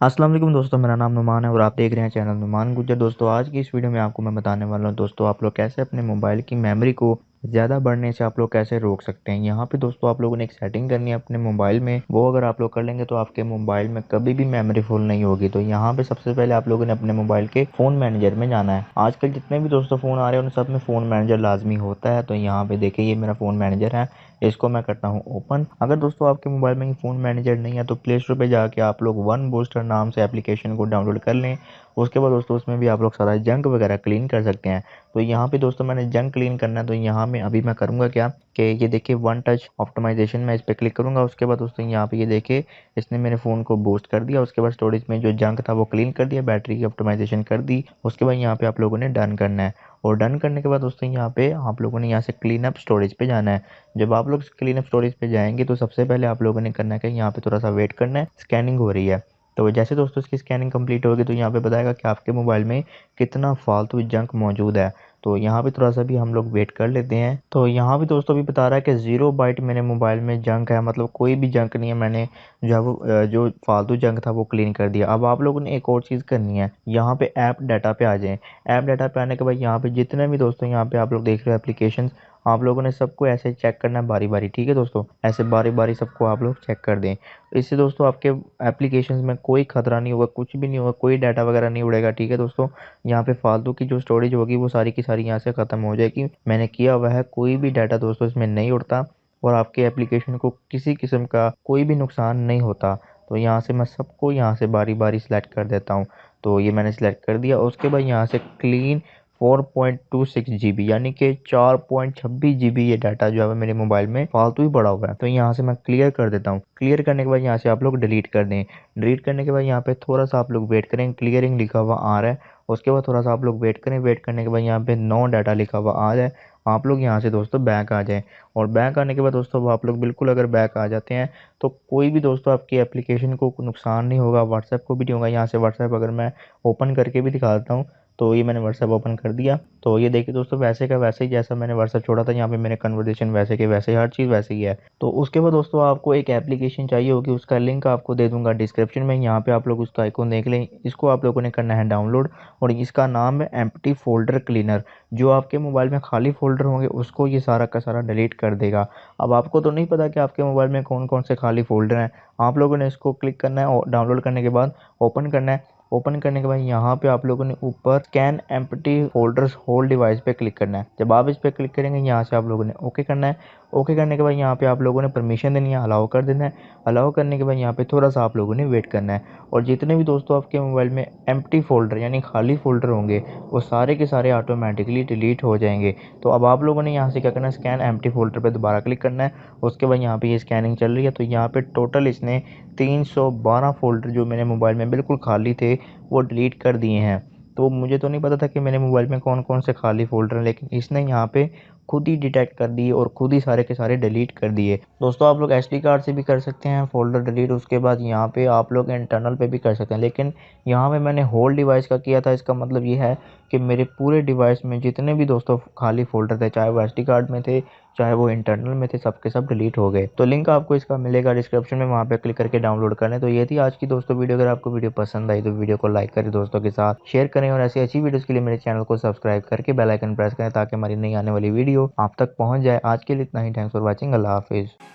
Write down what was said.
अस्सलाम वालेकुम दोस्तों, मेरा नाम नुमान है और आप देख रहे हैं चैनल नुमान गुज्जर। दोस्तों आज की इस वीडियो में आपको मैं बताने वाला हूं दोस्तों आप लोग कैसे अपने मोबाइल की मेमोरी को ज़्यादा बढ़ने से आप लोग कैसे रोक सकते हैं। यहाँ पे दोस्तों आप लोगों ने एक सेटिंग करनी है अपने मोबाइल में, वो अगर आप लोग कर लेंगे तो आपके मोबाइल में कभी भी मेमोरी फुल नहीं होगी। तो यहाँ पे सबसे पहले आप लोगों ने अपने मोबाइल के फ़ोन मैनेजर में जाना है। आजकल जितने भी दोस्तों फ़ोन आ रहे हैं उन सब में फ़ोन मैनेजर लाजमी होता है। तो यहाँ पे देखिए ये मेरा फ़ोन मैनेजर है, इसको मैं करता हूँ ओपन। अगर दोस्तों आपके मोबाइल में फ़ोन मैनेजर नहीं है तो प्ले स्टोर पे जाके आप लोग वन बूस्टर नाम से एप्लीकेशन को डाउनलोड कर लें। उसके बाद दोस्तों उसमें भी आप लोग सारा जंक वगैरह क्लीन कर सकते हैं। तो यहाँ पे दोस्तों मैंने जंक क्लीन करना है, तो यहाँ में अभी मैं करूँगा क्या कि ये देखिए वन टच ऑप्टिमाइजेशन में इस पर क्लिक करूँगा। उसके बाद दोस्तों यहाँ पे ये देखिए इसने मेरे फ़ोन को बूस्ट कर दिया। उसके बाद स्टोरेज में जो जंक था वो क्लीन कर दिया, बैटरी की ऑप्टिमाइजेशन कर दी। उसके बाद यहाँ पे आप लोगों ने डन करना है और डन करने के बाद दोस्तों यहाँ पे आप लोगों ने यहाँ से क्लीन अप स्टोरेज पे जाना है। जब आप लोग क्लीन अप स्टोरेज पे जाएंगे तो सबसे पहले आप लोगों ने करना है कि यहाँ पे थोड़ा सा वेट करना है, स्कैनिंग हो रही है। तो जैसे दोस्तों इसकी स्कैनिंग कंप्लीट होगी तो यहाँ पे बताएगा कि आपके मोबाइल में कितना फालतू जंक मौजूद है। तो यहाँ पे थोड़ा सा भी हम लोग वेट कर लेते हैं। तो यहाँ भी दोस्तों भी बता रहा है कि 0 बाइट मेरे मोबाइल में जंक है, मतलब कोई भी जंक नहीं है। मैंने जो फालतू जंक था वो क्लीन कर दिया। अब आप लोगों ने एक और चीज़ करनी है, यहाँ पे ऐप डाटा पे आ जाएं। ऐप डाटा पे आने के बाद यहाँ पे जितने भी दोस्तों यहाँ पे आप लोग देख रहे हो एप्लीकेशन, आप लोगों ने सबको ऐसे चेक करना है बारी बारी। ठीक है दोस्तों, ऐसे बारी बारी सबको आप लोग चेक कर दें। इससे दोस्तों आपके एप्लीकेशन में कोई खतरा नहीं होगा, कुछ भी नहीं होगा, कोई डाटा वगैरह नहीं उड़ेगा। ठीक है दोस्तों, यहाँ पे फालतू की जो स्टोरेज होगी वो सारी की सारी यहाँ से ख़त्म हो जाएगी। मैंने किया हुआ है, कोई भी डाटा दोस्तों इसमें नहीं उड़ता और आपके एप्लीकेशन को किसी किस्म का कोई भी नुकसान नहीं होता। तो यहाँ से मैं सबको यहाँ से बारी बारी सेलेक्ट कर देता हूँ। तो ये मैंने सेलेक्ट कर दिया। उसके बाद यहाँ से क्लीन 4.26 GB यानी कि 4.26 GB ये डाटा जो है मेरे मोबाइल में फालतू ही पड़ा हुआ है। तो यहाँ से मैं क्लियर कर देता हूँ। क्लियर करने के बाद यहाँ से आप लोग डिलीट कर दें। डिलीट करने के बाद यहाँ पे थोड़ा सा आप लोग वेट करें, क्लियरिंग लिखा हुआ आ रहा है। उसके बाद थोड़ा सा आप लोग वेट करें। वेट करने के बाद यहाँ पे नो डाटा लिखा हुआ आ जाए, आप लोग यहाँ से दोस्तों बैक आ जाएं। और बैक आने के बाद दोस्तों आप लोग बिल्कुल अगर बैक आ जाते हैं तो कोई भी दोस्तों आपकी एप्लीकेशन को नुकसान नहीं होगा, व्हाट्सएप को भी नहीं होगा। यहाँ से व्हाट्सएप अगर मैं ओपन करके भी दिखा देता हूँ, तो ये मैंने व्हाट्सएप ओपन कर दिया। तो ये देखिए दोस्तों वैसे का वैसे ही जैसा मैंने व्हाट्सएप छोड़ा था, यहाँ पे मेरे कन्वर्सेशन वैसे के वैसे ही, हर चीज़ वैसे ही है। तो उसके बाद दोस्तों आपको एक एप्लीकेशन चाहिए होगी, उसका लिंक आपको दे दूंगा डिस्क्रिप्शन में। यहाँ पे आप लोग उसका आइकॉन देख लें, इसको आप लोगों ने करना है डाउनलोड। और इसका नाम है एम्प्टी फोल्डर क्लीनर। जो आपके मोबाइल में खाली फोल्डर होंगे उसको ये सारा का सारा डिलीट कर देगा। अब आपको तो नहीं पता कि आपके मोबाइल में कौन कौन से खाली फोल्डर हैं। आप लोगों ने इसको क्लिक करना है और डाउनलोड करने के बाद ओपन करना है। ओपन करने के बाद यहाँ पे आप लोगों ने ऊपर scan empty folders whole device पे क्लिक करना है। जब आप इस पे क्लिक करेंगे यहाँ से आप लोगों ने ओके करना है। ओके करने के बाद यहाँ पे आप लोगों ने परमिशन देनी है, अलाउ कर देना है। अलाउ करने के बाद यहाँ पे थोड़ा सा आप लोगों ने वेट करना है। और जितने भी दोस्तों आपके मोबाइल में एम्प्टी फोल्डर यानी खाली फोल्डर होंगे वो सारे के सारे ऑटोमेटिकली डिलीट हो जाएंगे। तो अब आप लोगों ने यहाँ से क्या करना है, स्कैन एम्प्टी फोल्डर पे दोबारा क्लिक करना है। उसके बाद यहाँ पे ये स्कैनिंग चल रही है। तो यहाँ पे टोटल इसने 312 फोल्डर जो मेरे मोबाइल में बिल्कुल खाली थे वो डिलीट कर दिए हैं। तो मुझे तो नहीं पता था कि मेरे मोबाइल में कौन कौन से खाली फोल्डर हैं, लेकिन इसने यहाँ पे खुद ही डिटेक्ट कर दिए और खुद ही सारे के सारे डिलीट कर दिए। दोस्तों आप लोग एसडी कार्ड से भी कर सकते हैं फोल्डर डिलीट। उसके बाद यहाँ पे आप लोग इंटरनल पे भी कर सकते हैं, लेकिन यहाँ पे मैंने होल डिवाइस का किया था। इसका मतलब ये है कि मेरे पूरे डिवाइस में जितने भी दोस्तों खाली फोल्डर थे, चाहे वो एसडी कार्ड में थे चाहे वो इंटरनल में थे, सबके सब डिलीट हो गए। तो लिंक आपको इसका मिलेगा डिस्क्रिप्शन में, वहाँ पे क्लिक करके डाउनलोड कर लें। तो ये थी आज की दोस्तों वीडियो। अगर आपको वीडियो पसंद आई तो वीडियो को लाइक करें, दोस्तों के साथ शेयर करें और ऐसी अच्छी वीडियोस के लिए मेरे चैनल को सब्सक्राइब करके बेल आइकन प्रेस करें ताकि हमारी नई आने वाली वीडियो आप तक पहुँच जाए। आज के लिए इतना ही। Thanks for watching. अल्लाह हाफिज़।